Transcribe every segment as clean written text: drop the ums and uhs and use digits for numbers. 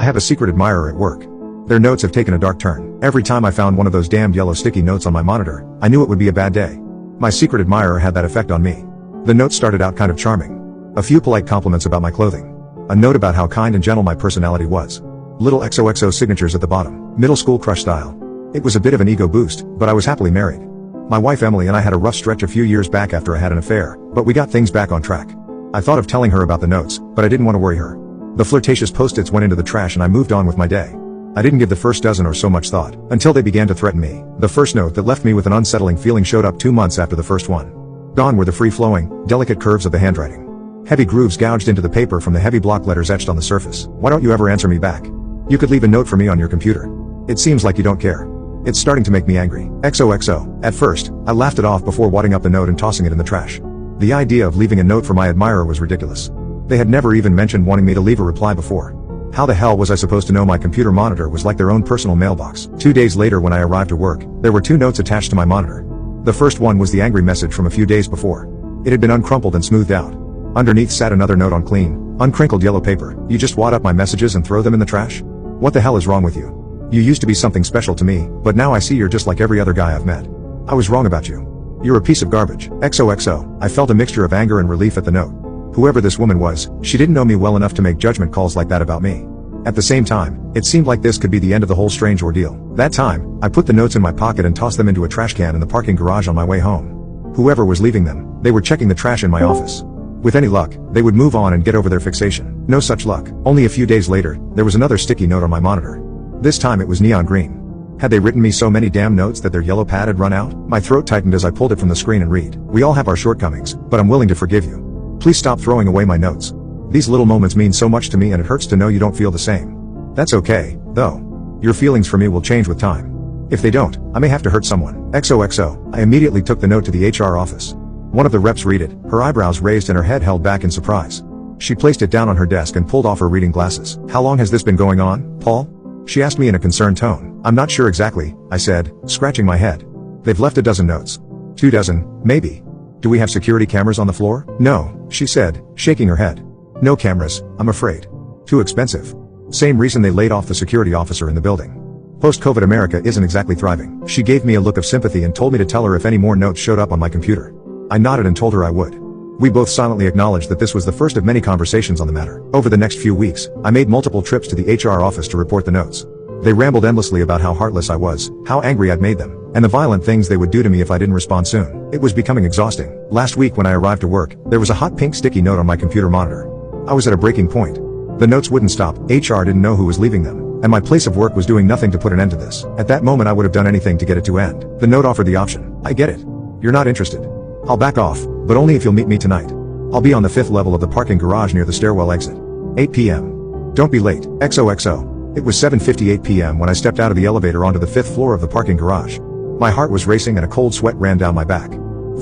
have a secret admirer at work. Their notes have taken a dark turn. Every time I found one of those damned yellow sticky notes on my monitor, I knew it would be a bad day. My secret admirer had that effect on me. The note started out kind of charming. A few polite compliments about my clothing. A note about how kind and gentle my personality was. Little XOXO signatures at the bottom, middle school crush style. It was a bit of an ego boost, but I was happily married. My wife Emily and I had a rough stretch a few years back after I had an affair, but we got things back on track. I thought of telling her about the notes, but I didn't want to worry her. The flirtatious post-its went into the trash and I moved on with my day. I didn't give the first dozen or so much thought, until they began to threaten me. The first note that left me with an unsettling feeling showed up 2 months after the first one. Gone were the free-flowing, delicate curves of the handwriting. Heavy grooves gouged into the paper from the heavy block letters etched on the surface. Why don't you ever answer me back? You could leave a note for me on your computer. It seems like you don't care. It's starting to make me angry. XOXO. At first, I laughed it off before wadding up the note and tossing it in the trash. The idea of leaving a note for my admirer was ridiculous. They had never even mentioned wanting me to leave a reply before. How the hell was I supposed to know my computer monitor was like their own personal mailbox? 2 days later when I arrived at work, there were 2 notes attached to my monitor. The first one was the angry message from a few days before. It had been uncrumpled and smoothed out. Underneath sat another note on clean, uncrinkled yellow paper. You just wad up my messages and throw them in the trash? What the hell is wrong with you? You used to be something special to me, but now I see you're just like every other guy I've met. I was wrong about you. You're a piece of garbage. XOXO. I felt a mixture of anger and relief at the note. Whoever this woman was, she didn't know me well enough to make judgment calls like that about me. At the same time, it seemed like this could be the end of the whole strange ordeal. That time, I put the notes in my pocket and tossed them into a trash can in the parking garage on my way home. Whoever was leaving them, they were checking the trash in my office. With any luck, they would move on and get over their fixation. No such luck. Only a few days later, there was another sticky note on my monitor. This time it was neon green. Had they written me so many damn notes that their yellow pad had run out? My throat tightened as I pulled it from the screen and read. We all have our shortcomings, but I'm willing to forgive you. Please stop throwing away my notes. These little moments mean so much to me and it hurts to know you don't feel the same. That's okay, though. Your feelings for me will change with time. If they don't, I may have to hurt someone. XOXO. I immediately took the note to the HR office. One of the reps read it, her eyebrows raised and her head held back in surprise. She placed it down on her desk and pulled off her reading glasses. How long has this been going on, Paul? She asked me in a concerned tone. I'm not sure exactly, I said, scratching my head. They've left a dozen notes. 2 dozen, maybe. Do we have security cameras on the floor? No, she said, shaking her head. No cameras, I'm afraid. Too expensive. Same reason they laid off the security officer in the building. Post-COVID America isn't exactly thriving. She gave me a look of sympathy and told me to tell her if any more notes showed up on my computer. I nodded and told her I would. We both silently acknowledged that this was the first of many conversations on the matter. Over the next few weeks, I made multiple trips to the HR office to report the notes. They rambled endlessly about how heartless I was, how angry I'd made them, and the violent things they would do to me if I didn't respond soon. It was becoming exhausting. Last week when I arrived to work, there was a hot pink sticky note on my computer monitor. I was at a breaking point. The notes wouldn't stop, HR didn't know who was leaving them, and my place of work was doing nothing to put an end to this. At that moment I would have done anything to get it to end. The note offered the option. I get it. You're not interested. I'll back off, but only if you'll meet me tonight. I'll be on the 5th level of the parking garage near the stairwell exit. 8 p.m. Don't be late. XOXO. It was 7:58 p.m. when I stepped out of the elevator onto the 5th floor of the parking garage. My heart was racing and a cold sweat ran down my back.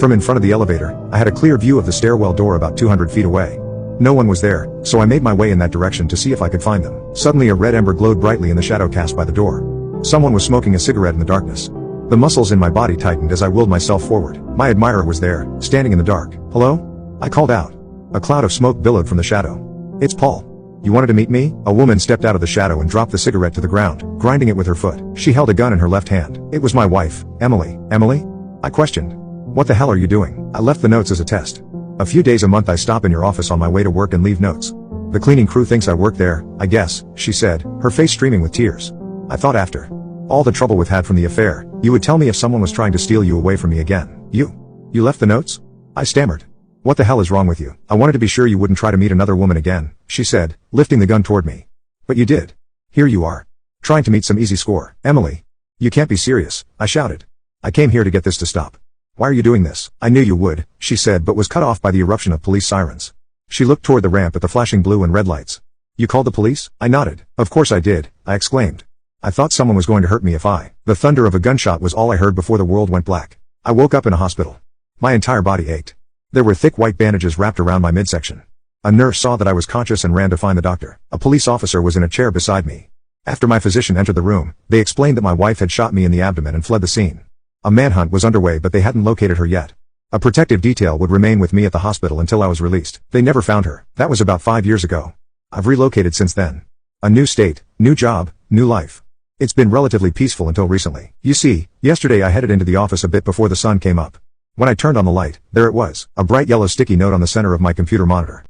From in front of the elevator, I had a clear view of the stairwell door about 200 feet away. No one was there, so I made my way in that direction to see if I could find them. Suddenly a red ember glowed brightly in the shadow cast by the door. Someone was smoking a cigarette in the darkness. The muscles in my body tightened as I willed myself forward. My admirer was there, standing in the dark. Hello? I called out. A cloud of smoke billowed from the shadow. It's Paul. You wanted to meet me? A woman stepped out of the shadow and dropped the cigarette to the ground, grinding it with her foot. She held a gun in her left hand. It was my wife, Emily. Emily? I questioned. What the hell are you doing? I left the notes as a test. A few days a month I stop in your office on my way to work and leave notes. The cleaning crew thinks I work there, I guess, she said, her face streaming with tears. I thought after all the trouble we've had from the affair, you would tell me if someone was trying to steal you away from me again. You left the notes? I stammered. What the hell is wrong with you? I wanted to be sure you wouldn't try to meet another woman again, she said, lifting the gun toward me. But you did. Here you are. Trying to meet some easy score. Emily. You can't be serious, I shouted. I came here to get this to stop. Why are you doing this? I knew you would, she said, but was cut off by the eruption of police sirens. She looked toward the ramp at the flashing blue and red lights. You called the police? I nodded. Of course I did, I exclaimed. I thought someone was going to hurt me if The thunder of a gunshot was all I heard before the world went black. I woke up in a hospital. My entire body ached. There were thick white bandages wrapped around my midsection. A nurse saw that I was conscious and ran to find the doctor. A police officer was in a chair beside me. After my physician entered the room, they explained that my wife had shot me in the abdomen and fled the scene. A manhunt was underway but they hadn't located her yet. A protective detail would remain with me at the hospital until I was released. They never found her. That was about 5 years ago. I've relocated since then. A new state, New job, new life. It's been relatively peaceful until recently. You see, yesterday I headed into the office a bit before the sun came up. When I turned on the light, there it was, a bright yellow sticky note on the center of my computer monitor.